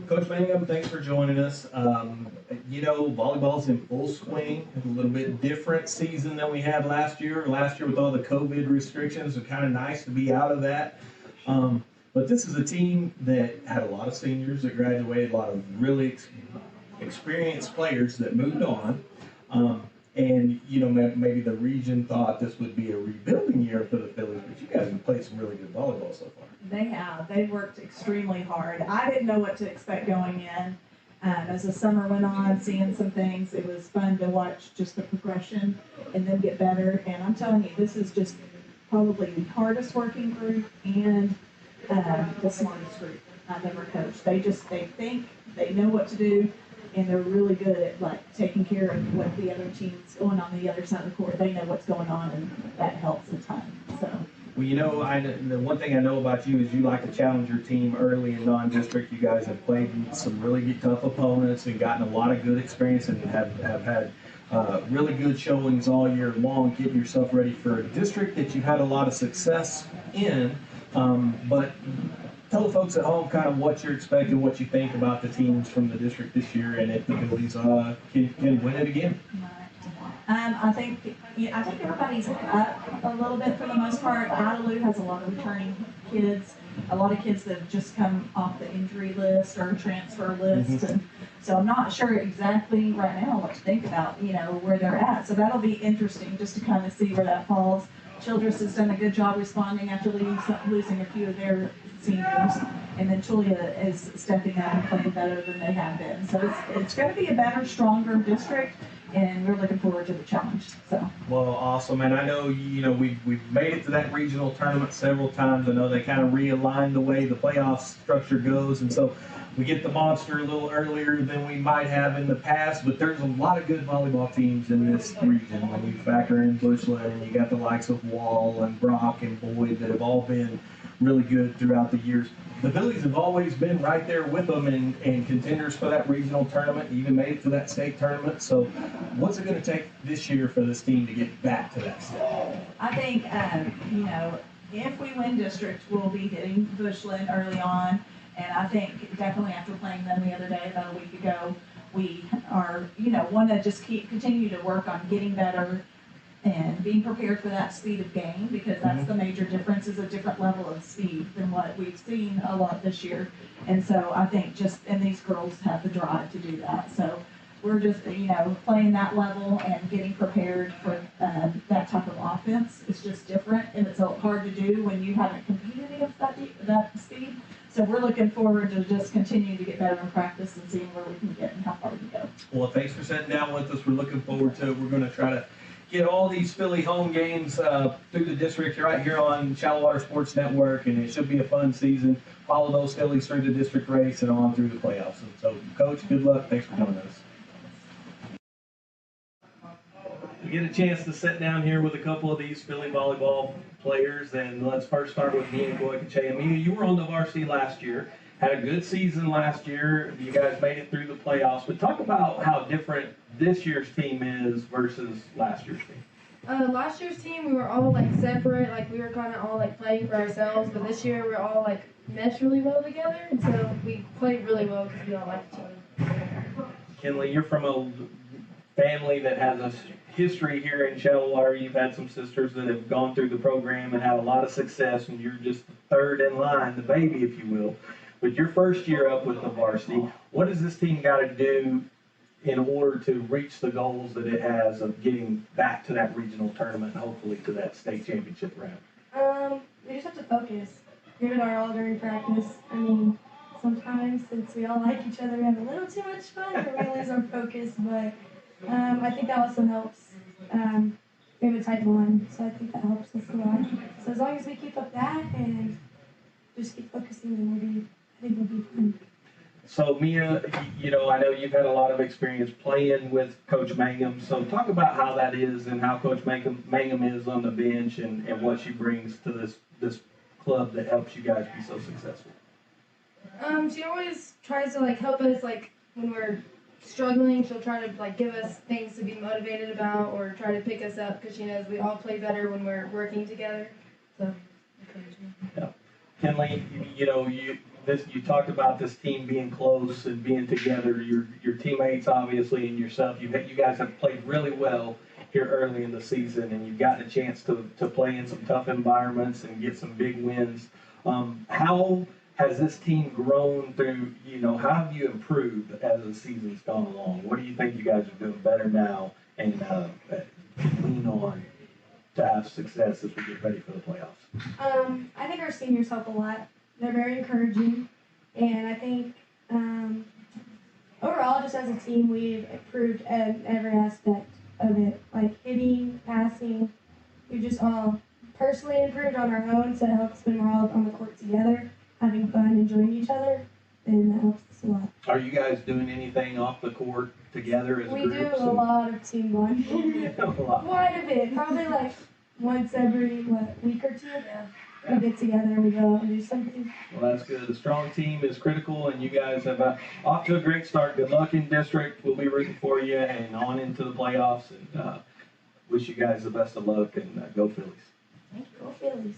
Coach Mangum, thanks for joining us. Volleyball's in full swing. A little bit different season than we had last year. Last year with all the COVID restrictions, it was kind of nice to be out of that. But this is a team that had a lot of seniors that graduated, a lot of really experienced players that moved on. Maybe the region thought this would be a rebuilding year for the Phillies, but you guys have played some really good volleyball so far. They have. They worked extremely hard. I didn't know what to expect going in. As the summer went on, seeing some things, it was fun to watch just the progression and then get better. And I'm telling you, this is just probably the hardest working group and the smartest group I've ever coached. They think, they know what to do, and they're really good at taking care of what the other team's going on the other side of the court. They know what's going on, and that helps a ton. So. Well, the one thing I know about you is you like to challenge your team early in non-district. You guys have played some really tough opponents and gotten a lot of good experience and have had really good showings all year long, getting yourself ready for a district that you've had a lot of success in. But tell the folks at home kind of what you're expecting, what you think about the teams from the district this year, and if the Phillies can win it again. I think everybody's up a little bit for the most part. Adelaide has a lot of returning kids, a lot of kids that have just come off the injury list or transfer list, and so I'm not sure exactly right now what to think about, where they're at. So that'll be interesting just to kind of see where that falls. Childress has done a good job responding after losing a few of their seniors, and then Tulia is stepping up and playing better than they have been. So it's going to be a better, stronger district, and we're looking forward to the challenge. So. Well, awesome, and I know we've made it to that regional tournament several times. I know they kind of realigned the way the playoff structure goes, and so we get the monster a little earlier than we might have in the past. But there's a lot of good volleyball teams in this region. When you factor in Bushland, and you got the likes of Wall and Brock and Boyd that have all been really good throughout the years. The Phillies have always been right there with them and contenders for that regional tournament, even made it to that state tournament. So what's it going to take this year for this team to get back to that state? I think, if we win district, we'll be hitting Bushland early on. And I think definitely after playing them the other day, about a week ago, we are, want to just continue to work on getting better and being prepared for that speed of game, because that's the major difference, is a different level of speed than what we've seen a lot this year. And so I think and these girls have the drive to do that. So we're just, playing that level and getting prepared for that type of offense. It's just different, and it's hard to do when you haven't competed against that speed. So we're looking forward to just continuing to get better in practice and seeing where we can get and how far we can go. Well, thanks for sitting down with us. We're looking forward to it. We're going to try to get all these Philly home games through the district right here on Shallow Water Sports Network, and it should be a fun season. Follow those Phillies through the district race and on through the playoffs. And so, Coach, good luck. Thanks for joining us. We get a chance to sit down here with a couple of these Philly volleyball players, and let's first start with Mia Goykache. Mia, you were on the varsity last year, had a good season last year. You guys made it through the playoffs, but talk about how different this year's team is versus last year's team. Last year's team, we were all separate, we were kind of all playing for ourselves, but this year we're all meshed really well together, and so we played really well because we all like each other. Kinley, you're from a family that has a history here in Shallow Water. You've had some sisters that have gone through the program and had a lot of success, and you're just third in line, the baby, if you will. But your first year up with the varsity, what does this team got to do in order to reach the goals that it has of getting back to that regional tournament and hopefully to that state championship round? We just have to focus, give it our all during practice. I mean, sometimes since we all like each other, we have a little too much fun, and we lose our focus, but I think that also helps. We have a type 1, so I think that helps us a lot. So as long as we keep up that and just keep focusing, then I think we'll be fine. So Mia, I know you've had a lot of experience playing with Coach Mangum. So talk about how that is and how Coach Mangum is on the bench and what she brings to this club that helps you guys be so successful. She always tries to help us when we're struggling. She'll try to give us things to be motivated about or try to pick us up because she knows we all play better when we're working together. So encouragement. Yeah. Kinley, this, you talked about this team being close and being together. Your teammates, obviously, and yourself. You guys have played really well here early in the season, and you've gotten a chance to play in some tough environments and get some big wins. How has this team grown through? How have you improved as the season's gone along? What do you think you guys are doing better now and lean on to have success as we get ready for the playoffs? I think our seniors help a lot. They're very encouraging, and I think overall, just as a team, we've improved in every aspect of it, like hitting, passing. We've just all personally improved on our own, so it helps when we're all on the court together, having fun, enjoying each other, and that helps us a lot. Are you guys doing anything off the court together as We groups? do a lot of team bonding. Quite a bit, probably like once every week or two. Yeah. We get together and we go out and do something. Well, that's good. A strong team is critical, and you guys have off to a great start. Good luck in district. We'll be rooting for you and on into the playoffs. And wish you guys the best of luck, and go Phillies. Go Phillies.